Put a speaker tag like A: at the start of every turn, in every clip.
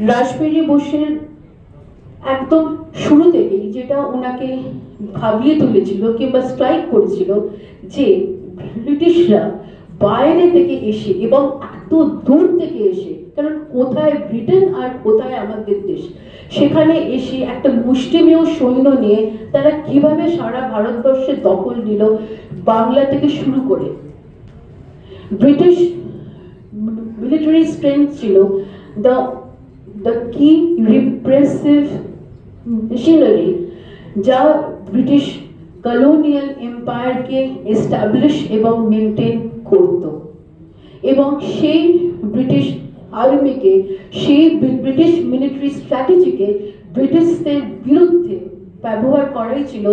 A: রাসবিহারী বোসের একদম শুরু থেকেই যেটা ওনাকে ভাবিয়ে তুলেছিল কিংবা স্ট্রাইক করেছিল যে ব্রিটিশরা বাইরে থেকে এসে এবং এত দূর থেকে এসে, কারণ কোথায় ব্রিটেন আর কোথায় আমাদের দেশ, সেখানে এসে একটা মুষ্টিমেয় সৈন্য নিয়ে তারা কিভাবে সারা ভারতবর্ষের দখল নিল, বাংলা থেকে শুরু করে। ব্রিটিশ মিলিটারি স্ট্রেংথ ছিল the key repressive machinery যা ব্রিটিশ কলোনিয়াল এম্পায়ারকে এস্টাবলিশ এবং মেনটেন করত, এবং সেই ব্রিটিশ আর্মিকে, সেই ব্রিটিশ মিলিটারি স্ট্র্যাটেজিকে ব্রিটিশদের বিরুদ্ধে ব্যবহার করাই ছিল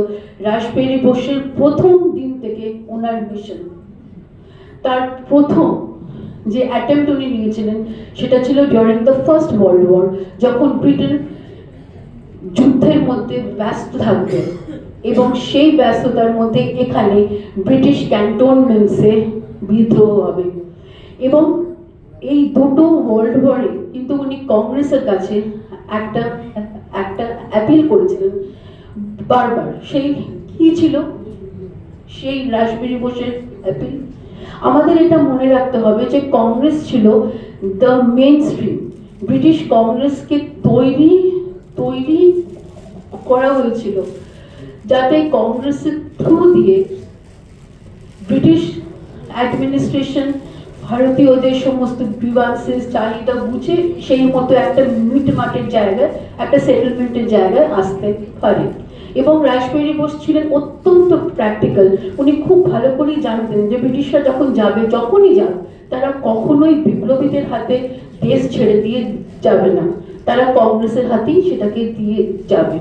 A: রাসবিহারী বোসের প্রথম দিন থেকে ওনার মিশন। তার প্রথম যে অ্যাটেম্প্ট উনি নিয়েছিলেন সেটা ছিল during the first world war, যখন ব্রিটেন যুদ্ধের মধ্যে ব্যস্ত থাকবে এবং সেই ব্যস্ততার মধ্যে এখানে ব্রিটিশ ক্যান্টনমেন্টসে বিদ্রোহ হবে। এবং এই দুটো ওয়ার্ল্ড ওয়ারে কিন্তু উনি কংগ্রেসের কাছে একটা একটা অ্যাপিল করেছিলেন বারবার। সেই কি ছিল সেই রাসবিহারী বোসের অ্যাপিল? আমাদের এটা মনে রাখতে হবে যে কংগ্রেস ছিল দ্য মেইন স্ট্রিম। ব্রিটিশ কংগ্রেসকে তৈরি করা হয়েছিল যাতে কংগ্রেসের থ্রু দিয়ে ব্রিটিশ অ্যাডমিনিস্ট্রেশন ভারতীয়দের সমস্ত গ্রিভান্সেস চাহিদা বুঝে সেই মতো একটা মিটমাটের জায়গায়, একটা সেটেলমেন্টের জায়গায় আসতে পারে। এবং রাসবিহারী বোস ছিলেন অত্যন্ত প্র্যাকটিক্যাল। উনি খুব ভালো করেই জানতেন যে ব্রিটিশরা যখন যাবে, যখনই যাক, তারা কখনোই বিপ্লবীদের হাতে দেশ ছেড়ে দিয়ে যাবে না, তারা কংগ্রেসের হাতেই সেটাকে দিয়ে যাবে।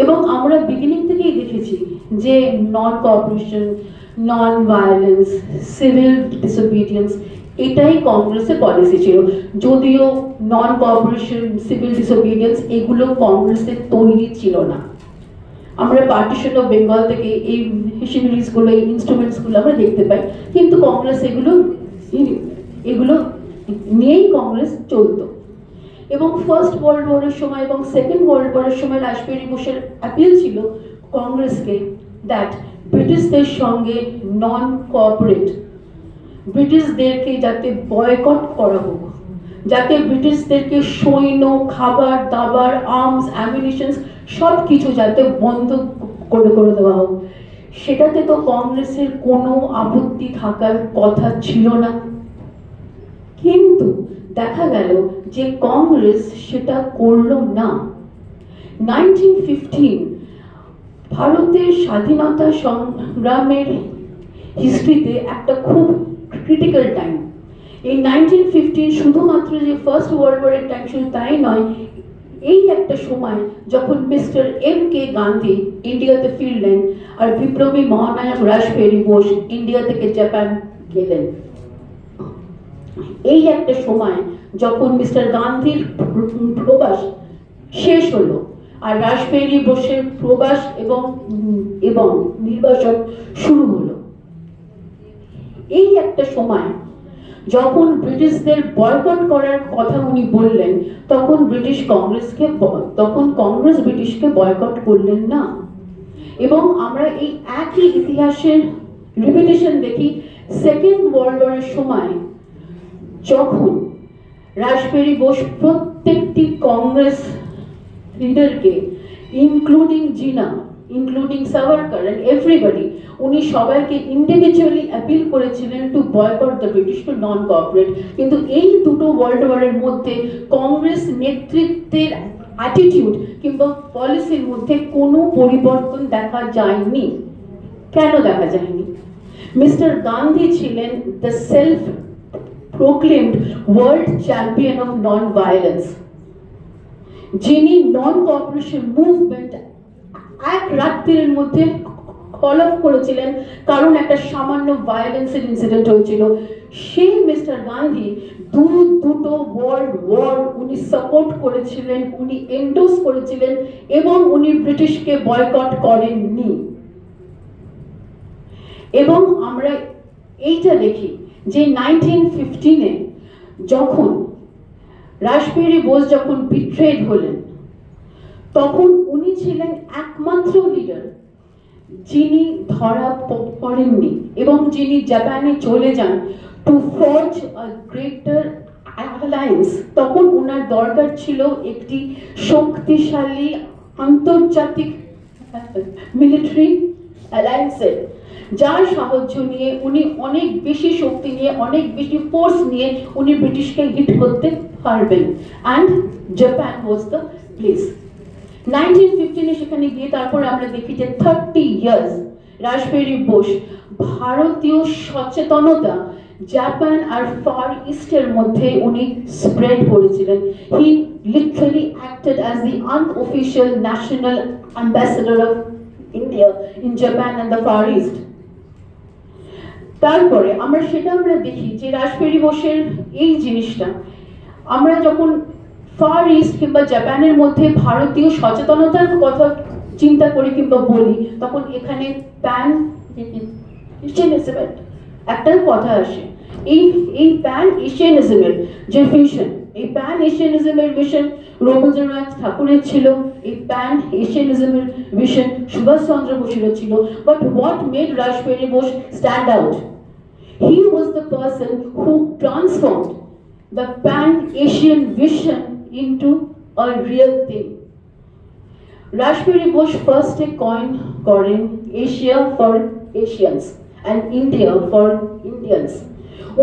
A: এবং আমরা বিগিনিং থেকেই দেখেছি যে non cooperation, non violence, civil disobedience, এটাই কংগ্রেসের পলিসি ছিল। যদিও নন কোঅপারেশন, সিভিল ডিসোবিডিয়েন্স এগুলো কংগ্রেসের তৈরি ছিল না। আমরা পার্টিশন অফ বেঙ্গল থেকে এই মেশিনারিজগুলো, এই ইনস্ট্রুমেন্টসগুলো আমরা দেখতে পাই, কিন্তু কংগ্রেস এগুলো নিয়েই কংগ্রেস চলতো। এবং ফার্স্ট ওয়ার্ল্ড ওয়ারের সময় এবং সেকেন্ড ওয়ার্ল্ড ওয়ারের সময় রাসবিহারী বোসের অ্যাপিল ছিল কংগ্রেসকে দ্যাট ব্রিটিশদের সঙ্গে নন কোঅপারেট, ব্রিটিশদেরকে যাতে বয়কট করা হোক, যাতে ব্রিটিশদেরকে সৈন্য, খাবার দাবার, আর্মস, অ্যামিনিশনস সব কিছু যাতে বন্ধ করে দেওয়া হোক। সেটাতে তো কংগ্রেসের কোনো আপত্তি থাকার কথা ছিল না। কিন্তু দেখা গেল যে কংগ্রেস সেটা করল না। 1915 ভারতের স্বাধীনতা সংগ্রামের হিস্ট্রিতে একটা খুব ক্রিটিক্যাল টাইম। এই 1915 শুধুমাত্র যে ফার্স্ট ওয়ার্ল্ড ওয়ারের টাইম শুধু তাই নয়, এই একটা সময় যখন মিস্টার M.K. গান্ধী ইন্ডিয়াতে ফিরলেন আর বিপ্লবী মহানায়ক রাসবিহারী বোস ইন্ডিয়া থেকে জাপান গেলেন। এই একটা সময় যখন মিস্টার গান্ধীর প্রবাস শেষ হলো আর রাসবিহারী বোসের প্রবাস এবং নির্বাসন শুরু হলো। এই একটা সময় যখন ব্রিটিশদের বয়কট করার কথা উনি বললেন, তখন কংগ্রেস ব্রিটিশকে বয়কট করলেন না। এবং আমরা এই একই ইতিহাসের রিপিটেশন দেখি সেকেন্ড ওয়ার্ল্ড ওয়ারের সময়, যখন রাসবিহারী বোস প্রত্যেকটি কংগ্রেস লিডারকে, including Jinnah, including Savarkar and everybody, উনি সবাইকে ইন্ডিভিজুয়ালি অ্যাপিল করেছিলেন to boycott the British, to non cooperate. কিন্তু এই দুটো ওয়ার্ল্ড ওয়ারের মধ্যে কংগ্রেস নেতৃত্বের অ্যাটিটিউড কিংবা পলিসির মধ্যে কোনো পরিবর্তন দেখা যায়নি। কেন দেখা যায়নি? মিস্টার গান্ধী ছিলেন the self proclaimed world champion of non-violence, যিনি নন কোঅপারেশন মুভমেন্ট এক রাত্রির মধ্যে কল অফ করেছিলেন কারণ একটা সামান্য ভায়োলেন্সের ইনসিডেন্ট হয়েছিল। সেই মিস্টার গান্ধী দুটো ওয়ার্ল্ড ওয়ার উনি সাপোর্ট করেছিলেন, উনি এন্ডোর্স করেছিলেন এবং উনি ব্রিটিশকে বয়কট করেননি। এবং আমরা এইটা দেখি যে 1915-এ যখন রাসবিহারী বোস যখন বিট্রেড হলেন তখন উনি ছিলেন একমাত্র লিডার যিনি ধরা পড়েননি এবং যিনি জাপানে চলে যান to forge a greater alliance. তখন ওনার দরকার ছিল একটি শক্তিশালী আন্তর্জাতিক মিলিটারি অ্যালায়েন্সের, যার সাহায্য নিয়ে উনি অনেক বেশি শক্তি নিয়ে অনেক বেশি ফোর্স নিয়ে উনি ব্রিটিশকে হিট করতে পারবেন। And Japan was the place. 1915 সেখানে গিয়ে তারপর আমরা দেখি যে 30 ইয়ার্স রাসবিহারী বোস ভারতীয় সচেতনতা জাপান আর ফার ইস্টের মধ্যে উনি স্প্রেড করেছিলেন। He literally acted as the unofficial national ambassador of India in Japan and the Far East. তারপরে আমরা দেখি যে রাসবিহারী বোসের এই জিনিসটা আমরা যখন ফার ইস্ট কিংবা জাপানের মধ্যে ভারতীয় সচেতনতার কথা চিন্তা করি কিংবা বলি, তখন এখানে প্যান এশিয়ানিজমের একটা কথা আসে। এই প্যান এশিয়ানিজমের যে ভিশন, এই প্যান এশিয়ানিজমের ভিশন রবীন্দ্রনাথ ঠাকুরের ছিল, এই প্যান এশিয়ানিজমের ভিশন সুভাষ চন্দ্র বসুরের ছিল। But what made Rashbehari Bose stand out? He was the person who transformed the pan-Asian vision into a real thing. Rashbihari Bose first coined করেন Asia for Asians and India for Indians.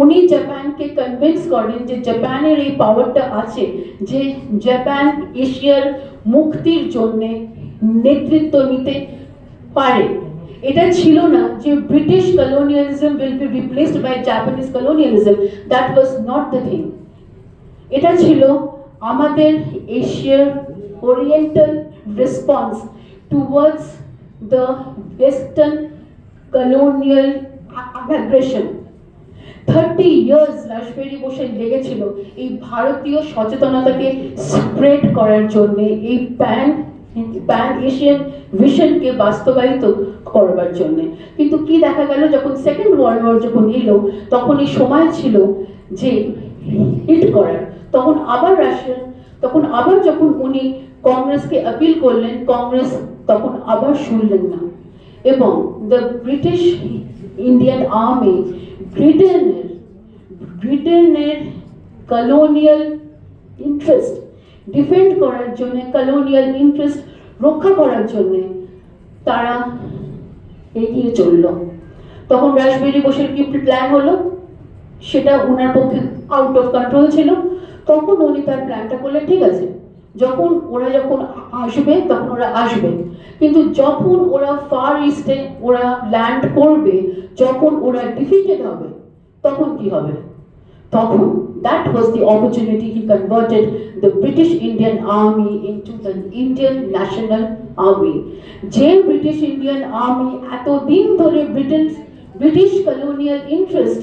A: উনি জাপানকে convince করেন যে জাপানের এই পাওয়ারটা আছে যে জাপান এশিয়ার মুক্তির জন্য নেতৃত্ব নিতে পারে। এটা ছিল না যে British colonialism will be replaced by Japanese colonialism. That was not the thing. এটা ছিল আমাদের এশিয়ার oriental response towards the western colonial aggression. 30 years Rashbehari বোসের লেগেছিল এই ভারতীয় সচেতনতাকে স্প্রেড করার জন্য, এই প্যান এশিয়ান ভিশনকে বাস্তবায়িত করবার জন্য। কিন্তু কি দেখা গেল, যখন সেকেন্ড ওয়ার্ল্ড ওয়ার যখন এলো তখন এই সময় ছিল যে হিট করার। তখন আবার যখন উনি কংগ্রেসকে আপিল করলেন, কংগ্রেস তখন আবার শুনলেন না এবং দ্য ব্রিটিশ ইন্ডিয়ান আর্মি ব্রিটেনের কলোনিয়াল ইন্টারেস্ট ডিফেন্ড করার জন্য, কলোনিয়াল ইন্টারেস্ট রক্ষা করার জন্য তারা এগিয়ে চলল। তখন রাসবিহারী বোসের কি প্ল্যান হলো সেটা ওনার পক্ষে আউট অফ কন্ট্রোল ছিল। তখন উনি তার প্ল্যানটা করলেন, ঠিক আছে যখন আসবে তখন ওরা আসবে, কিন্তু যখন ওরা ফার ইস্টে ওরা ল্যান্ড করবে, যখন ওরা ডিফিটেড হবে তখন কি হবে? তখন that was the opportunity he converted the British Indian Army into the Indian National Army. যে ব্রিটিশ ইন্ডিয়ান আর্মি এতদিন ধরে ব্রিটিশ কলোনিয়াল ইন্টারেস্ট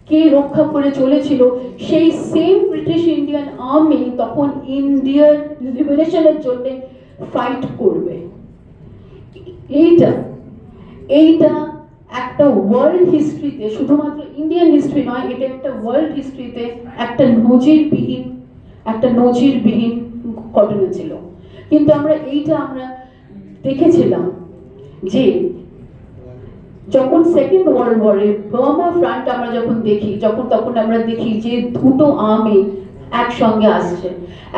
A: কে রক্ষা করে চলেছিল, সেই সেম ব্রিটিশ ইন্ডিয়ান আর্মি তখন ইন্ডিয়ার লিবারেশনের জন্য ফাইট করবে। এইটা একটা ওয়ার্ল্ড হিস্ট্রিতে, শুধুমাত্র ইন্ডিয়ান হিস্ট্রি নয়, এটা একটা ওয়ার্ল্ড হিস্ট্রিতে একটা নজিরবিহীন ঘটনা ছিল। কিন্তু আমরা দেখেছিলাম যে যখন সেকেন্ড ওয়ার্ল্ড ওয়ারে বার্মা ফ্রন্ট আমরা তখন আমরা দেখি যে দুটো আর্মি একসঙ্গে আসছে,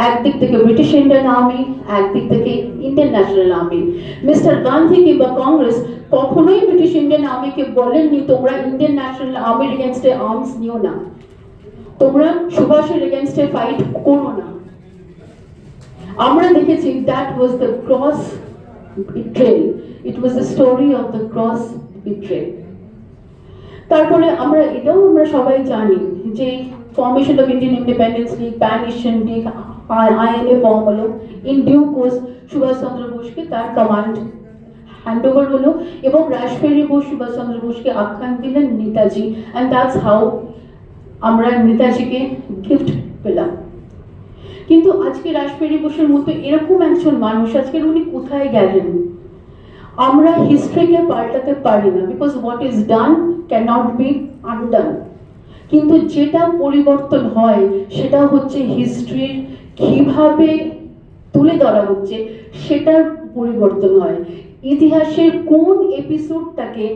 A: একদিক থেকে ব্রিটিশ ইন্ডিয়ান আর্মি, একদিক থেকে Indian national army. Mister Gandhi কিংবা কংগ্রেস কখনোই ব্রিটিশ ইন্ডিয়ান আর্মিকে বলেননি তোমরা ইন্ডিয়ান ন্যাশনাল আর্মির এগেনস্টে আর্মস নিও না, তোমরা সুভাষের এগেনস্টে ফাইট করো না। আমরা দেখেছি that was the cross betrayal, it was the story of the cross betrayal. তারপরে আমরা সবাই জানি যে formation of Indian independence League, pan Asian League, INA form হলো। ইন ডিউ কোর্স সুভাষ চন্দ্র বোসকে তার কমান্ড হ্যান্ড ওভার হলো এবং রাসবিহারী বোস সুভাষ চন্দ্র বোসকে আখ্যান দিলেন নেতাজি, অ্যান্ড দ্যাটস হাউ আমরা নেতাজিকে গিফট পেলাম। কিন্তু আজকে রাসবিহারী বোসের মতো এরকম একজন মানুষ আজকের উনি কোথায় গেলেন? আমরা হিস্ট্রিকে পাল্টাতে পারি না, because what is done can not be undone. কিন্তু যেটা পরিবর্তন হয় সেটা হচ্ছে হিস্ট্রির কিভাবে তুলে ধরা হচ্ছে সেটার পরিবর্তন হয়। ইতিহাসের কোন এপিসোডটাকে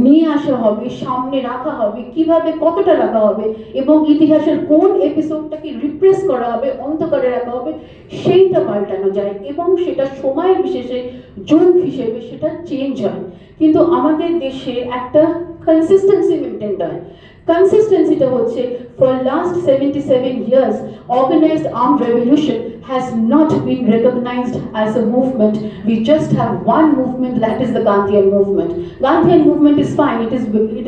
A: নিয়ে আসা হবে, সামনে রাখা হবে, কিভাবে কতটা রাখা হবে, এবং ইতিহাসের কোন এপিসোডটাকে রিপ্রেস করা হবে, অন্ধকারে রাখা হবে, সেইটা পাল্টানো যায় এবং সেটা সময় বিশেষে যুগ হিসেবে সেটা চেঞ্জ হয়। কিন্তু আমাদের দেশে একটা কনসিস্টেন্সি মেনটেন হয়। কনসিস্টেন্সিটা হচ্ছে for last 77 years organized armed revolution has not been recognized as a movement. We just have one movement, that is the Gandhian movement. Gandhian movement is fine, it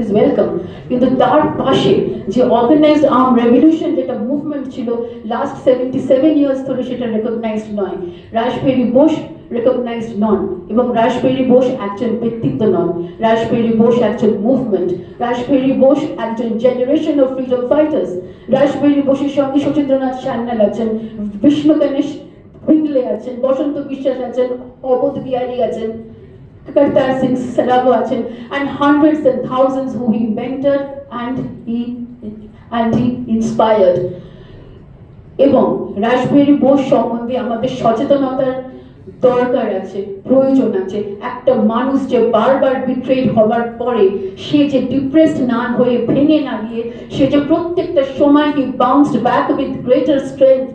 A: is welcome. কিন্তু তার পাশে যে organized armed revolution যেটা movement ছিল last 77 years ধরে সেটা recognized নয়। Rashbehari Bose recognized নন, এবং রাসবিহারী বোস একজন ব্যক্তিত্ব নন, রাসবিহারী বোস একজন মুভমেন্ট, রাসবিহারী বোস একজন generation of freedom fighters. Rashbehari বোসের সঙ্গে সচিন্দ্রনাথ সান্যাল আছেন, বিষ্ণু গণেশ পিংলে আছেন, বসন্ত বিশ্বাস আছেন, অবোধ বিহারী আছেন, Kartar Singh Saravu achen, and hundreds and thousands who he mentored and he inspired. এবং রাসবিহারী বোস সম্বন্ধে আমাদের সচেতনতার দরকার আছে, প্রয়োজন আছে। একটা মানুষ যে বারবার বিট্রেড হওয়ার পরে সে যে ডিপ্রেসড না হয়ে ভেঙে না গিয়ে সে যে প্রত্যেকটা সময় হি বাউন্সড ব্যাক উইথ গ্রেটার স্ট্রেংথ,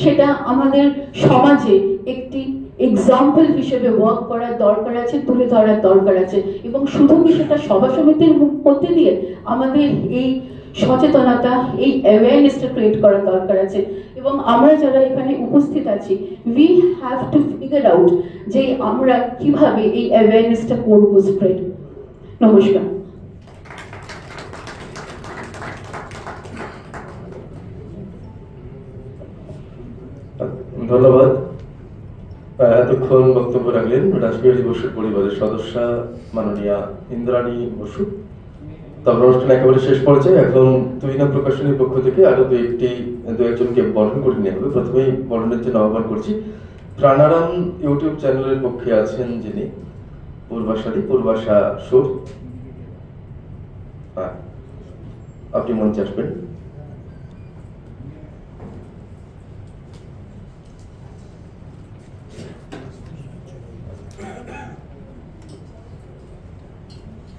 A: সেটা আমাদের সমাজে একটি এক্সাম্পল হিসেবে ওয়ার্ক করার দরকার আছে, তুলে ধরার দরকার আছে। এবং শুধু কি সেটা সভা সমিতির মধ্যে দিয়ে আমাদের এই সচেতনতা, এই অ্যাওয়ারনেসটা ক্রিয়েট করার দরকার আছে। এবং আমরা যারা এখানে উপস্থিত আছি, we have to figure out যে আমরা কিভাবে এই অ্যাওয়ারনেসটা করব স্প্রেড। নমস্কার।
B: ধন্যবাদ। এতক্ষণ বক্তব্য রাখলেন রাসবিহারী বসুর পরিবারের সদস্যা মাননীয়া ইন্দ্রাণী বসু। তবে অনুষ্ঠান একেবারে শেষ পর্যায়ে। এখন তুহিনা প্রকাশনীর পক্ষ থেকে আরো দু একজনকে বরণ করে নেওয়া হবে। প্রথমেই বরণের জন্য আহ্বান করছি, প্রাণারাম ইউটিউব চ্যানেলের পক্ষে আছেন যিনি পূর্বাশা সুর, আপনি মঞ্চে আসবেন।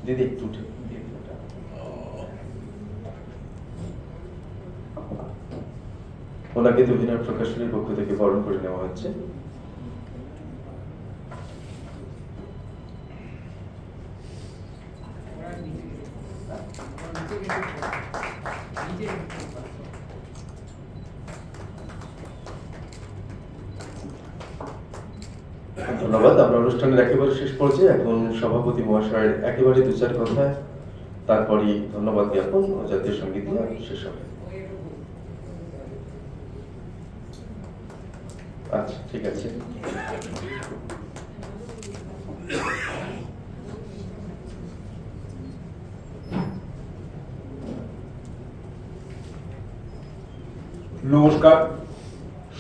B: দিদি একটু ওনাকে তুহিনা প্রকাশনীর পক্ষ থেকে বরণ করে নেওয়া হচ্ছে। ধন্যবাদ। আমরা অনুষ্ঠানের একেবারে শেষ পর্যায়ে। এখন সভাপতি মহাশয়ের একেবারে দু চার কথা, তারপরই ধন্যবাদ জ্ঞাপন ও জাতীয় সঙ্গীত দিয়ে শেষ হবে। আচ্ছা, ঠিক আছে।
C: নমস্কার,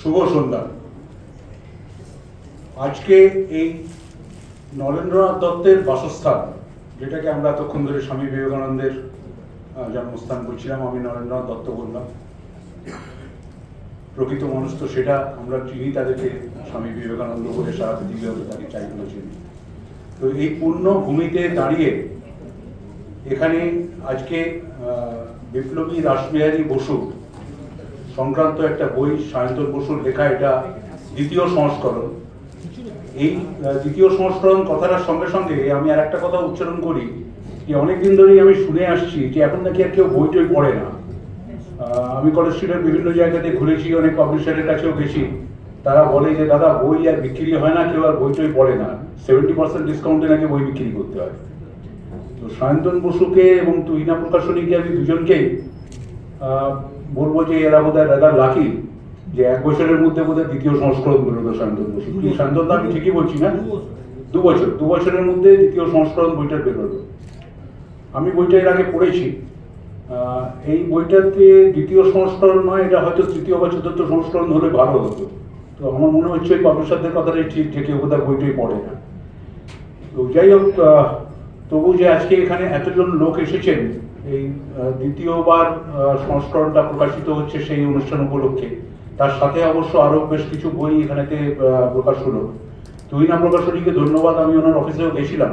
C: শুভ সন্ধ্যা। আজকে এই নরেন্দ্রনাথ দত্তের বাসস্থান, যেটাকে আমরা এতক্ষণ ধরে স্বামী বিবেকানন্দের জন্মস্থান বলছিলাম, আমি নরেন্দ্রনাথ দত্ত বললাম। প্রকৃত মানুষ তো সেটা আমরা চিনি, তাদেরকে স্বামী বিবেকানন্দ বলে সারা পৃথিবীতে তাকে চাইগুলো চিনি। তো এই পূর্ণ ভূমিতে দাঁড়িয়ে এখানে আজকে বিপ্লবী রাসবিহারী বসু সংক্রান্ত একটা বই, সায়ন্তন বসুর লেখা, এটা দ্বিতীয় সংস্করণ। এই দ্বিতীয় সংস্করণ কথাটার সঙ্গে সঙ্গে আমি আর একটা কথা উচ্চারণ করি যে অনেকদিন ধরেই আমি শুনে আসছি যে এখন নাকি আর কেউ বই টই পড়ে না। আমি কলেজ স্ট্রিটের বিভিন্ন জায়গাতে ঘুরেছি, অনেক পাবলিশারের কাছেও গেছি, তারা বলে যে দাদা বই আর বিক্রি হয় না, কেউ আর বই টই পড়ে না, 70% ডিসকাউন্টে নাকি বই বিক্রি করতে হয়। তো সায়ন্তন বসুকে এবং তুহিনা প্রকাশনীকে আমি দুজনকেই বলবো যে এরা বোধহয় রাদার লাকি যে 1 বছরের মধ্যে বোধহয় দ্বিতীয় সংস্করণ বেরোলো সায়ন্তন বসু। কি সায়ন্তন, আমি ঠিকই বলছি না? 2 বছরের মধ্যে দ্বিতীয় সংস্করণ বইটা বেরোলো। আমি বইটা এর আগে পড়েছি। এই বইটাতে দ্বিতীয় সংস্করণ নয়, এটা হয়তো তৃতীয় বা চতুর্থ সংস্করণ হলে ভালো হতো। তো আমার মনে হচ্ছে ওই পাবলিশারদের কথাটাই ঠিক, যে কেউ বোধহয় বইটাই পড়ে না। তো যাই হোক, তবু যে আজকে এখানে এতজন লোক এসেছেন এই দ্বিতীয়বার সংস্করণটা প্রকাশিত হচ্ছে সেই অনুষ্ঠান উপলক্ষে। তার সাথে অবশ্য আরো বেশ কিছু বই এখানেতে প্রকাশ হলো। তুহিনা প্রকাশনীকে ধন্যবাদ, আমি ওনার অফিসেও গেছিলাম।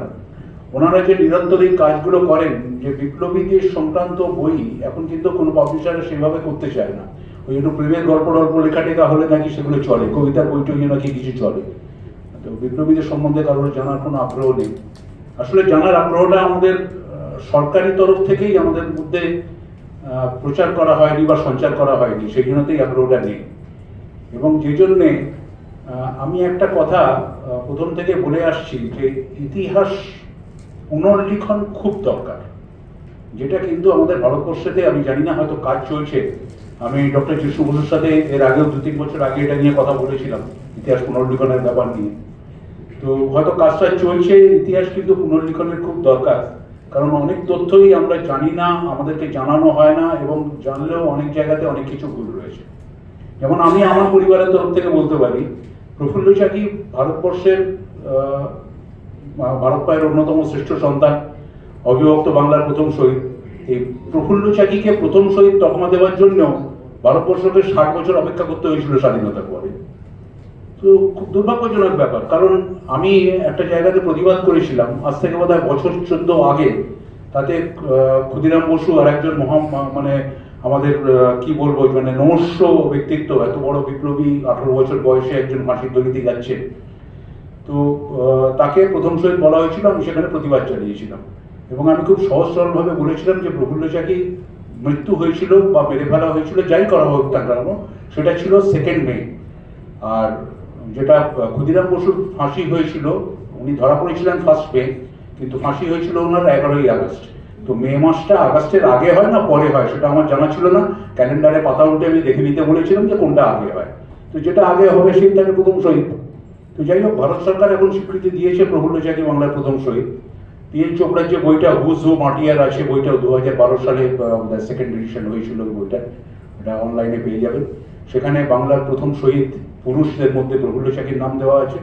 C: ওনারা যে নিরন্তর এই কাজগুলো করেন, যে বিপ্লবীদের সংক্রান্ত বই এখন কিন্তু কোনো পাবলিশার সেভাবে করতে চায় না। ওই একটু প্রেমের গল্প লেখা টেখা হলে নাকি সেগুলো চলে, কবিতার বইটই নাকি কিছু চলে। তো বিপ্লবীদের সম্বন্ধে কারোর জানার কোনো আগ্রহ নেই। আসলে জানার আগ্রহটা আমাদের সরকারি তরফ থেকেই আমাদের মধ্যে প্রচার করা হয়নি বা সঞ্চার করা হয়নি, সেই জন্যতেই আগ্রহটা নেই। এবং যে জন্যে আমি একটা কথা প্রথম থেকে বলে আসছি যে ইতিহাস পুনর্লিখন খুব দরকার, যেটা কিন্তু আমাদের ভারতবর্ষেতে আমি জানি না, হয়তো কাজ চলছে। আমি ডক্টর যিশু বসুর সাথে এর আগেও 2-3 বছর আগে এটা নিয়ে কথা বলেছিলাম, ইতিহাস পুনর্লিখনের ব্যাপার নিয়ে। তো হয়তো কাজটা চলছে। ইতিহাস কিন্তু পুনর্লিখনের খুব দরকার, কারণ অনেক তথ্যই আমরা জানি না, আমাদেরকে জানানো হয় না, এবং জানলেও অনেক জায়গাতে অনেক কিছু ভুল রয়েছে। যেমন আমি আমার পরিবারের তরফ থেকে বলতে পারি, প্রফুল্ল চাকি ভারতবর্ষের ভারত পায়ের অন্যতম শ্রেষ্ঠ সন্তান, অবিভক্ত বাংলার প্রথম শহীদ। এই প্রফুল্ল চাকিকে প্রথম শহীদ তকমা দেওয়ার জন্য ভারতবর্ষকে 60 বছর অপেক্ষা করতে হয়েছিল স্বাধীনতার পরে। তো খুব দুর্ভাগ্যজনক ব্যাপার, কারণ আমি একটা জায়গাতে প্রতিবাদ করেছিলাম আজ থেকে বোধহয় বছর 14 আগে। তাতে ক্ষুদিরাম বসু আর একজন মানে আমাদের কি বলবো, মানে নমস্য ব্যক্তিত্ব, এত বড় বিপ্লবী, 18 বছর বয়সে একজন ফাঁসির দড়িতে যাচ্ছে, তো তাকে প্রথম শহীদ বলা হয়েছিল। আমি সেখানে প্রতিবাদ জানিয়েছিলাম এবং আমি খুব সহজ সরল ভাবে বলেছিলাম যে প্রফুল্ল চাকি মৃত্যু হয়েছিল বা মেরে ফেলা হয়েছিল, যাই করা হোক না কেন, সেটা ছিল 2 মে। আর যেটা ক্ষুদিরাম বসুর ফাঁসি হয়েছিল, উনি ধরা পড়েছিলেন 1 মে, কিন্তু ফাঁসি হয়েছিল ওনার 11ই আগস্ট। তো মে মাসটা আগস্টের আগে হয় না পরে হয় সেটা আমার জানা ছিল না। ক্যালেন্ডারে পাতা উল্টে আমি দেখে নিতে বলেছিলাম যে কোনটা আগে হয়, তো যেটা আগে হবে সেইটাকে প্রথম শহীদ। তো যাই হোক, ভারত সরকার এখন স্বীকৃতি দিয়েছে প্রফুল্ল চাকি বাংলার প্রথম শহীদ। পিএন চোপড়ার যে বইটা হুজ হু মাটিয়ার আছে, বইটা 2012 সালে 2nd এডিশন হয়েছিল বইটা, এটা অনলাইনে পেয়ে যাবেন। সেখানে বাংলার প্রথম শহীদ পুরুষদের মধ্যে প্রফুল্ল চাকির নাম দেওয়া আছে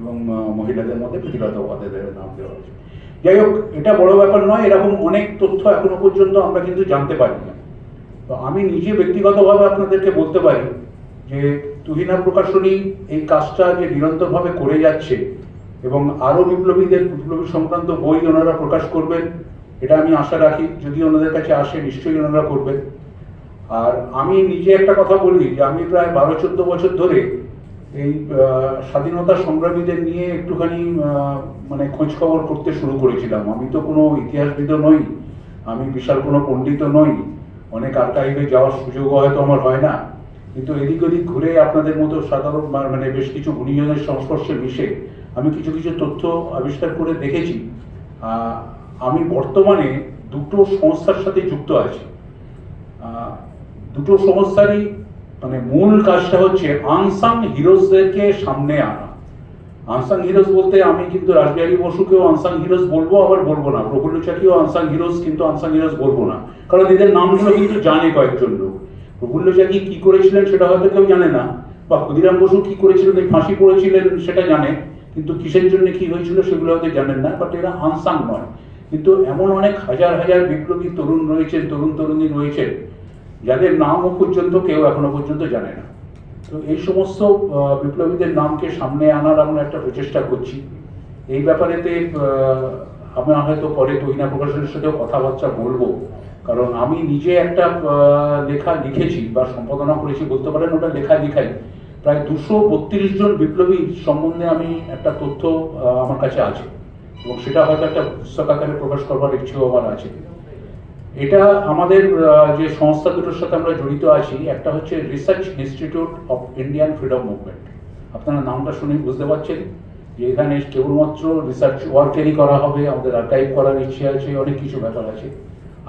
C: এবং মহিলাদের মধ্যে প্রীতিলতা উপাধ্যায়ের নাম দেওয়া আছে। যাই হোক, এটা বড় ব্যাপার নয়, এরকম অনেক তথ্য এখনো পর্যন্ত আমরা কিন্তু জানতে পারি না। তো আমি নিজে ব্যক্তিগতভাবে আপনাদেরকে বলতে পারি যে তুহিনা প্রকাশনী এই কাজটা যে নিরন্তরভাবে করে যাচ্ছে এবং আরো বিপ্লবী সংক্রান্ত বই ওনারা প্রকাশ করবেন, এটা আমি আশা রাখি। যদি ওনাদের কাছে আসে নিশ্চয়ই ওনারা করবেন। আর আমি নিজে একটা কথা বলি যে আমি প্রায় 12-14 বছর ধরে এই স্বাধীনতা সংগ্রামীদের নিয়ে একটুখানি মানে খোঁজ খবর করতে শুরু করেছিলাম। আমি তো কোনো ইতিহাসবিদও নই, আমি বিশাল কোনো পণ্ডিতও নই, অনেক আর্কাইভে যাওয়ার সুযোগও হয়তো আমার হয় না, কিন্তু এদিক ওদিক ঘুরে আপনাদের মতো সাধারণ মানে বেশ কিছু গুণীজনের সংস্পর্শে মিশে আমি কিছু কিছু তথ্য আবিষ্কার করে দেখেছি। আমি বর্তমানে 2টো সংস্থার সাথে যুক্ত আছি। 2টো সংস্থারই মানে মূল কাজটা হচ্ছে আনসাং হিরোজদেরকে সামনে আনা। আনসাং হিরোজ বলতে আমি কিন্তু রাসবিহারী বসুকেও আনসাং হিরোজ বলবো, আবার বলবো না। প্রফুল্ল চাকিও আনসাং হিরোজ, কিন্তু আনসাং হিরোজ বলবো না, কারণ এদের নামগুলো কিন্তু জানে কয়েকজন লোক। প্রফুল্ল চাকি কি করেছিলেন সেটা হয়তো কেউ জানে না, বা ক্ষুদিরাম বসু কি করেছিলেন, ফাঁসি পড়েছিলেন সেটা জানে, কিন্তু কিসের জন্য কি হয়েছিল সেগুলো হয়তো জানেন না। বাট এরা আনসাং নয়, কিন্তু এমন অনেক হাজার হাজার বিপ্লবী তরুণ রয়েছেন, তরুণ তরুণী রয়েছেন, যাদের নামও পর্যন্ত কেউ এখনো পর্যন্ত জানে না। তো এই সমস্ত বিপ্লবীদের নামকে সামনে আনার আমরা একটা প্রচেষ্টা করছি। এই ব্যাপারেতে আমরা হয়তো পরে তুহিনা প্রকাশনের সাথেও কথাবার্তা বলবো, কারণ আমি নিজে একটা লেখা লিখেছি বা সম্পাদনা করেছি বলতে পারেন। ওটা লেখাই প্রায় 232 জন বিপ্লবী সম্বন্ধে আমি একটা তথ্য আমার কাছে আছে, এবং সেটা হয়তো একটা পুস্তক আকারে প্রকাশ করবার ইচ্ছেও আমার আছে। এটা আমাদের যে সংস্থা দুটোর সাথে আমরা জড়িত আছি, একটা হচ্ছে research institute of Indian freedom movement. আপনারা নামটা শুনেই বুঝতে পারছেন যে এখানে কেবলমাত্র রিসার্চ ওয়ার্কেরই করা হবে, আমাদের আর্কাইভ করার ইচ্ছে আছে, অনেক কিছু ব্যাপার আছে।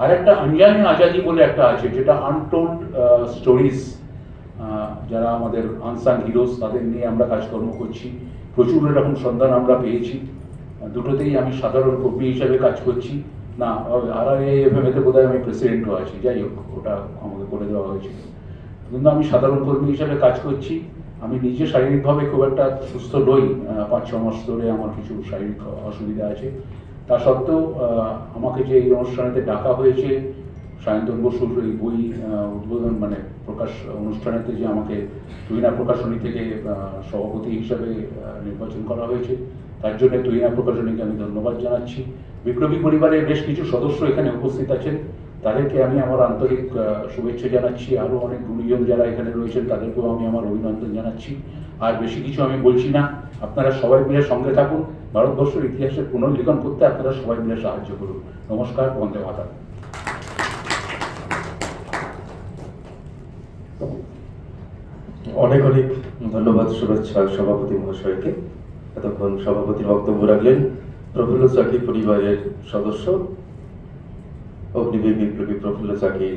C: আর একটা আঞ্জানি আজাদি বলে একটা আছে, যেটা আনটোল্ড স্টোরিজ, যারা আমাদের আনসাং হিরোজ তাদের নিয়ে আমরা কাজকর্ম করছি। প্রচুর এরকম সন্ধান আমরা পেয়েছি। দুটোতেই আমি সাধারণ কর্মী হিসাবে কাজ করছি। না, RIAFM-তে বোধহয় আমি প্রেসিডেন্টও আছি, যাই হোক ওটা আমাকে করে দেওয়া হয়েছিল, কিন্তু আমি সাধারণ কর্মী হিসাবে কাজ করছি। আমি নিজে শারীরিকভাবে খুব একটা সুস্থ নই, 5-6 মাস ধরে আমার কিছু শারীরিক অসুবিধা আছে। তা সত্ত্বেও আমাকে যে এই অনুষ্ঠানেতে ডাকা হয়েছে, সায়ন্তন বসুর এই বই উদ্বোধন মানে প্রকাশ অনুষ্ঠানেতে যে আমাকে তুহিনা প্রকাশনী থেকে সভাপতি হিসাবে নির্বাচন করা হয়েছে, তার জন্য তুহিনা প্রকাশনীকে আমি ধন্যবাদ জানাচ্ছি। বিপ্লবী পরিবারের বেশ কিছু সদস্য এখানে উপস্থিত আছেন, তাদেরকে আমি আমার আন্তরিক শুভেচ্ছা জানাচ্ছি। আরও অনেক গুণীজন যারা এখানে রয়েছেন তাদেরকেও আমি আমার অভিনন্দন জানাচ্ছি। আর বেশি কিছু আমি বলছি না, আপনারা সবাই মিলে সঙ্গে থাকুন। ভারতবর্ষের ইতিহাসের পুনর্লিখন করতে আপনারা সবাই মিলে সাহায্য করুন। নমস্কার, বন্দে মাতরম।
B: অনেক অনেক ধন্যবাদ, শুভেচ্ছা সভাপতি মহাশয়কে। এতক্ষণ সভাপতির বক্তব্য রাখলেন প্রফুল্ল চাকি পরিবারের সদস্য অগ্নিবীর বিপ্লবী প্রফুল্ল চাকির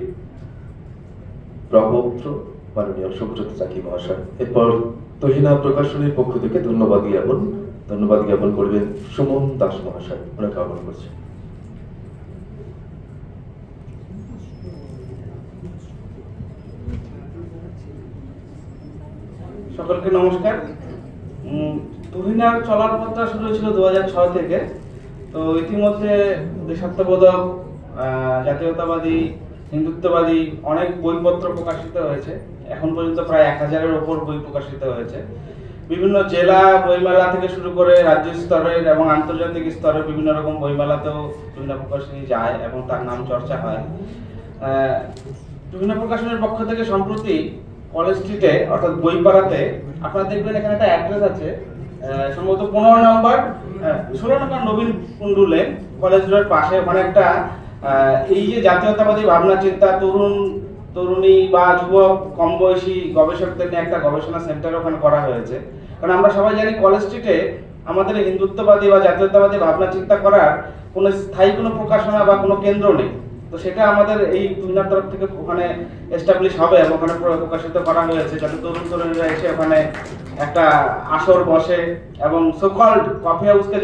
B: প্রপৌত্র মাননীয় সুব্রত চাকি মহাশয়। এরপর তুহিনা প্রকাশনীর পক্ষ থেকে ধন্যবাদ জ্ঞাপন করবেন সুমন দাস মহাশয়। ওনাকে আহ্বান করছি।
D: সকলকে নমস্কার। তুহিনার চলার পথটা শুরু হয়েছিল 2006 থেকে। তো ইতিমধ্যে দেশাত্মবোধক, জাতীয়তাবাদী, হিন্দুত্ববাদী অনেক বইপত্র প্রকাশিত হয়েছে। এখন পর্যন্ত প্রায় 1000-এর ওপর বই প্রকাশিত হয়েছে। বিভিন্ন জেলা বইমেলা থেকে শুরু করে রাজ্য স্তরের এবং আন্তর্জাতিক স্তরে বিভিন্ন রকম বইমেলাতেও তুহিনা প্রকাশনী যায় এবং তার নাম চর্চা হয়। তুহিনা প্রকাশনীর পক্ষ থেকে সম্প্রতি কলেজ স্ট্রিটে অর্থাৎ বইপাড়াতে আপনারা দেখবেন এখানে একটা অ্যাড্রেস আছে, সম্ভবত 16 নম্বর নবীন কুণ্ডু লেন, কলেজ রোডের পাশে। ওখানে একটা এই যে জাতীয়তাবাদী ভাবনা চিন্তা, তরুণী বা যুবক কম বয়সী গবেষকদের নিয়ে একটা গবেষণা সেন্টার ওখানে করা হয়েছে। কারণ আমরা সবাই জানি কলেজ স্ট্রিটে আমাদের হিন্দুত্ববাদী বা জাতীয়তাবাদী ভাবনা চিন্তা করার কোনো স্থায়ী কোনো প্রকাশনা বা কোনো কেন্দ্র নেই। তো সেটা আমাদের এই তুহিনার তরফ থেকে ওখানে এস্টাবলিশ হবে এবং ওখানে প্রকাশিত করা হয়েছে, যাতে তরুণীরা এসে ওখানে একটা আসর বসে এবং সোকল্ড কফি হাউসকে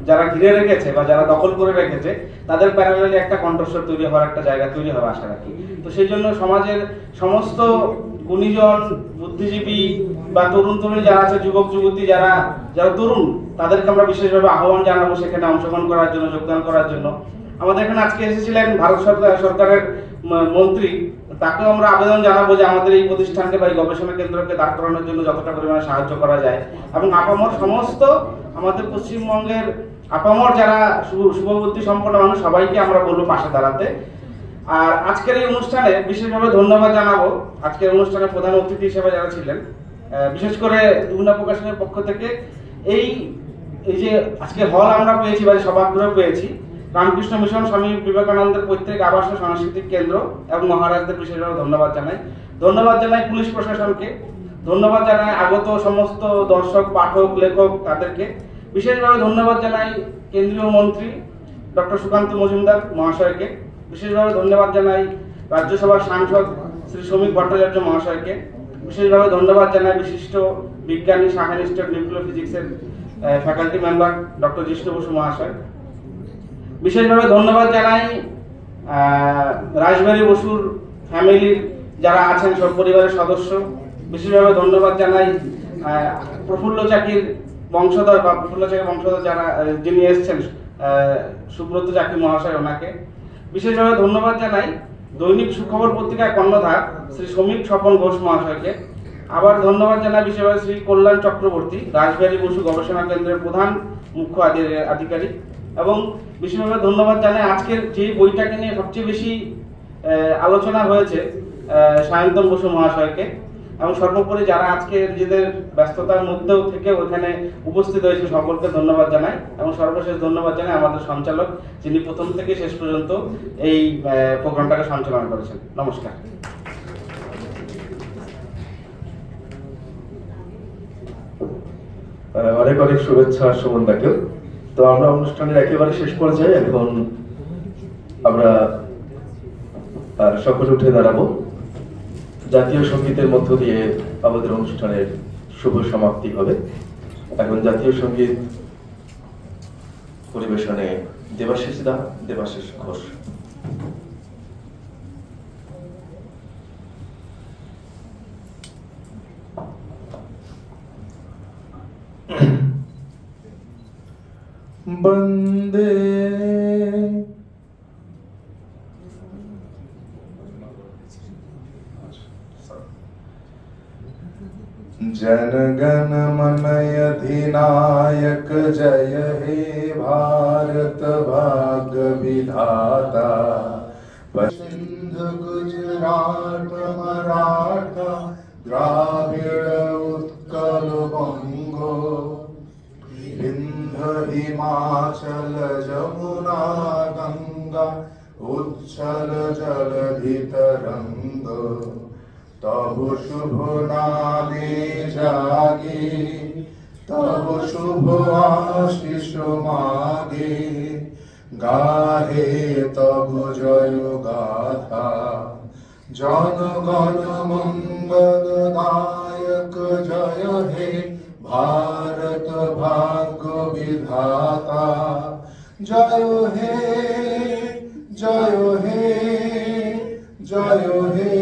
D: যারা ঘিরে রেখেছে বা যারা দখল করে রেখেছে তাদের প্যারালালি একটা কণ্ঠস্বর তৈরি হওয়ার একটা জায়গা তৈরি হবে আশা রাখি। তো সেই জন্য সমাজের সমস্ত গুণীজন, বুদ্ধিজীবী বা তরুণী যারা আছে, যুবক যুবতী যারা তরুণ, তাদেরকে আমরা বিশেষভাবে আহ্বান জানাবো সেখানে অংশগ্রহণ করার জন্য, যোগদান করার জন্য। আমাদের এখানে আজকে এসেছিলেন ভারত সরকারের মন্ত্রী, তাকেও আমরা আবেদন জানাবো যে আমাদের এই প্রতিষ্ঠানকে বা এই গবেষণা কেন্দ্রকে দাঁড় করানোর জন্য যতটা পরিমাণে সাহায্য করা যায়, এবং আপামর সমস্ত আমাদের পশ্চিমবঙ্গের আপামর যারা শুভবুদ্ধি সম্পন্ন মানুষ সবাইকে আমরা বলবো পাশে দাঁড়াতে। আর আজকের এই অনুষ্ঠানে বিশেষভাবে ধন্যবাদ জানাবো আজকের অনুষ্ঠানে প্রধান অতিথি হিসেবে যারা ছিলেন, বিশেষ করে তুহিনা প্রকাশনের পক্ষ থেকে এই যে আজকে হল আমরা পেয়েছি বা সভাগৃহ পেয়েছি, রামকৃষ্ণ মিশন, স্বামী বিবেকানন্দের পৈতৃক আবাস ও সাংস্কৃতিক কেন্দ্র এবং মহারাজদের বিশেষভাবে ধন্যবাদ জানাই পুলিশ প্রশাসনকে, ধন্যবাদ জানাই আগত সমস্ত দর্শক, পাঠক, লেখক, তাদেরকে বিশেষভাবে ধন্যবাদ জানাই কেন্দ্রীয় মন্ত্রী ডক্টর সুকান্ত মজুমদার মহাশয়কে, বিশেষভাবে ধন্যবাদ জানাই রাজ্যসভার সাংসদ শ্রী শ্রমিক ভট্টাচার্য মহাশয়কে, বিশেষভাবে ধন্যবাদ জানাই বিশিষ্ট বিজ্ঞানী, সাহান ইনস্টিটিউট নিউক্লিয়ার ফিজিক্সের faculty member doctor Jishnu Basu মহাশয়, বিশেষভাবে ধন্যবাদ জানাই রাজবাড়ী বসুর ফ্যামিলির যারা আছেন সব পরিবারের সদস্য, বিশেষভাবে ধন্যবাদ জানাই প্রফুল্ল চাকির বংশধর যারা যিনি এসেছেন সুব্রত চাকি মহাশয়, ওনাকে বিশেষভাবে ধন্যবাদ জানাই দৈনিক সুখবর পত্রিকার কর্ণধার শ্রী শ্রমিক স্বপন ঘোষ মহাশয়কে। আবার ধন্যবাদ জানাই বিশেষভাবে শ্রী কল্যাণ চক্রবর্তী, রাজবাড়ী বসু গবেষণা কেন্দ্রের প্রধান মুখ্য আধিকারিক, এবং বিশেষভাবে ধন্যবাদ জানাই আজকের যে বইটাকে নিয়ে সবচেয়ে বেশি আলোচনা হয়েছে সায়ন্তন বসু মহাশয়কে, এবং সর্বোপরি যারা আজকে নিজেদের ব্যস্ততার মধ্যেও থেকে ওখানে উপস্থিত হয়েছে সকলকে ধন্যবাদ জানাই, এবং সর্বশেষ ধন্যবাদ জানাই আমাদের সঞ্চালক, যিনি প্রথম থেকে শেষ পর্যন্ত এই প্রোগ্রামটাকে সঞ্চালনা করেছেন। নমস্কার।
B: অনেক অনেক শুভেচ্ছা সুমন দাকেও। তো আমরা অনুষ্ঠানের একেবারে শেষ পর্যায়ে, এখন আমরা সকলে উঠে দাঁড়াবো। জাতীয় সঙ্গীতের মধ্য দিয়ে আমাদের অনুষ্ঠানের শুভ সমাপ্তি হবে। এখন জাতীয় সঙ্গীত পরিবেশনে দেবাশিস ঘোষ। বন্দে जनगण मन अधिनायक जय हे भारत भाग्य विधाता सिंध गुजरात मराठा द्राविड़ उत्कल बंगो विंध्य हिमाचल जमुना गंगा उच्छल जलधि तरंग तब शुभ नामे जागे तब शुभ आशीष मागे गाहे तब जय गाथा जनगण मंगल दायक जय हे भारत भाग्य विधाता जय हे जय हे जय हे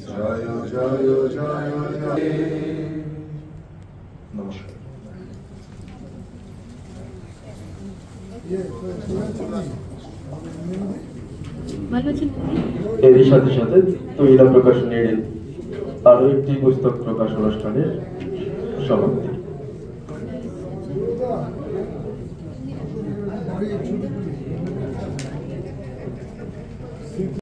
B: जय जय जय जय नमस्कार এরই সাথে সাথে তৈরা প্রকাশনের আরো একটি পুস্তক প্রকাশ অনুষ্ঠানের সমাপ্তি।